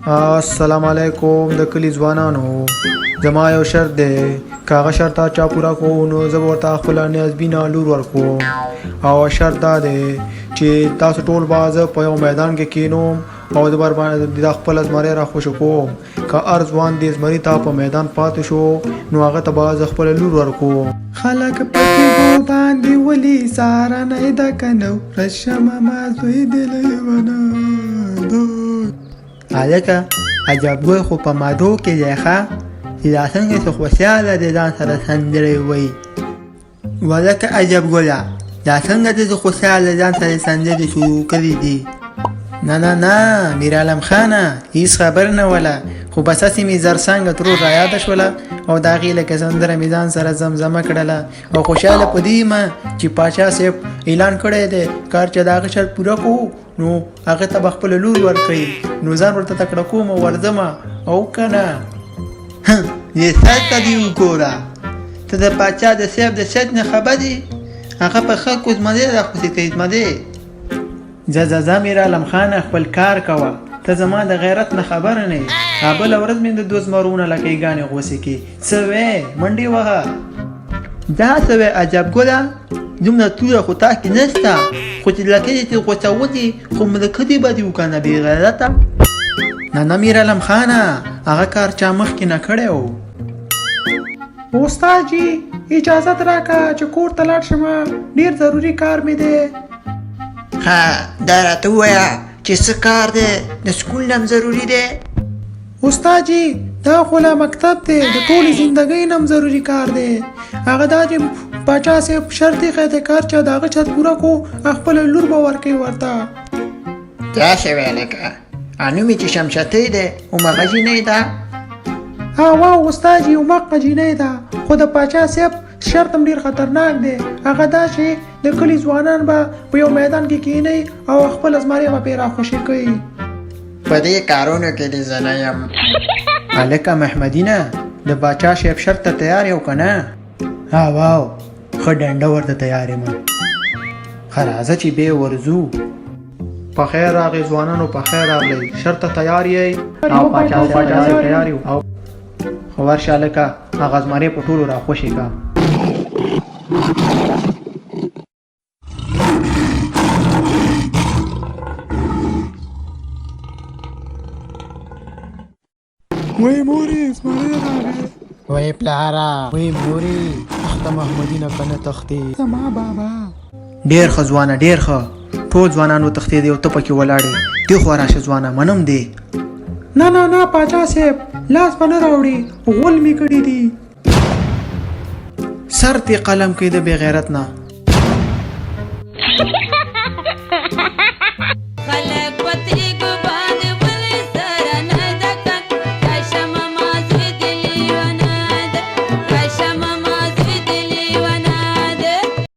السلام علیکم د کلی ځوانانو، زما یو شرط دی، که هغه شرط چا پوره کوو نو زه به ورته خپله نیازبینه لور ورکوم. او شرط دا دی چې تاسو ټول به زه په یو میدان کې کینوم او د بر باندې د خپل زمری را خوشو کوم. که هر ځوان دې زمري ته په میدان پاتې شو نو هغه ته به زه خپله لور ورکوم. خلک پکې باندې ولي سارنه ده که نو رشمه ما زوی دې لیونه هلکه عجبګل خو په مادو کې دی ښه چې دا څنګه چې خوشحاله دی ځان سره سندرې وایي. ولکه عجبګله دا څنګه چې خوشحاله ځان سره سندرې شروع کړي دي. نه میرعالم خانه هیڅ خبر نه وله، خو بس هسې مې زرڅانګه ترور رایاده شوله او د هغې لکه سندره مې ځان سره زمزمه کړله او خوشحاله په دې یم چې پاچا صاحب اعلان کړی دی کار چې د هغه شرط پوره کړو نو هغه ته به خپله لور ورکوي. نو ځان ورته تکړه کوم او ورځمه او که نه دې سر ته دې وګوره، ته د پاچا د صاحب د شرط نه خبر یې؟ هغه په خلکو زمری راخوسې کوي زمری. ځه میرعالم خانه خپل کار کوه، ته زما د غیرت نه خبره نه یې. بله ورځ مې د دوه زمرونه لکۍ غوسې کې څه وې منډې وهه. دا څه وې عجبګله دومره توره خو تا کې نشته، خو چې لکۍ چې غوڅولې خو ملکه دې به دې وکنه بې غیرته. نه میرعالم خانه هغه کار چا مخکې نه کړی و. استاد جي اجازت راکړه چې کور ته لاړ شم، ډېر ضروري کار مې دی. ها دا راته ووایه چې څه کار دی، د سکول نم ضروري دی؟ استاد جي دا خو لا مکتب دی، د ټولې زندګۍ نم ضروري کار دی. هغه دا چې پاچا صاحب شرط یې خی دی کار چې د هغه شرط پوره کړو خپله لور به ورکوي ورته. داسې وی لکه نوم یې چې شمشتۍ دی همغه جینۍ ده؟ واو استاد جي همغه جینۍ ده، خو د پاچا صاحب شرط هم ډېر خطرناک دی. هغه دا چې د کلي ځوانان به په یو میدان کې کینی او خپل زمری به پرې راخوشي کوي. په دې کارونو کې دې زه نه یم. هلکه محمدینه د باچا صاحب شرط ته تیار یو که نه؟ واو ښه ډنډه ورته تیار یم. ښه راځه چې بیا ورځو. په خیر راغی ځوانانو، په خیر راغلی. شرط ته تیار یې او پاچا صاحب تیار یو. خو ورشه هلکه هغه زمری په ټولو راخوشي که. وای مورې زمری راغی. وای پلاره وای مورې اخته محمدینه که نه تښتې زما بابا. ډېر ښه ځوانه ډېر ښه، ټول ځوانان وتښتېدې او ته پکې ولاړې. دې خوا راشه ځوانه منم دی. نه پاچا صاحب لاس به نه راوړي، غول مې کړي دي. سر ته قلم کوي د بې غیرت نه.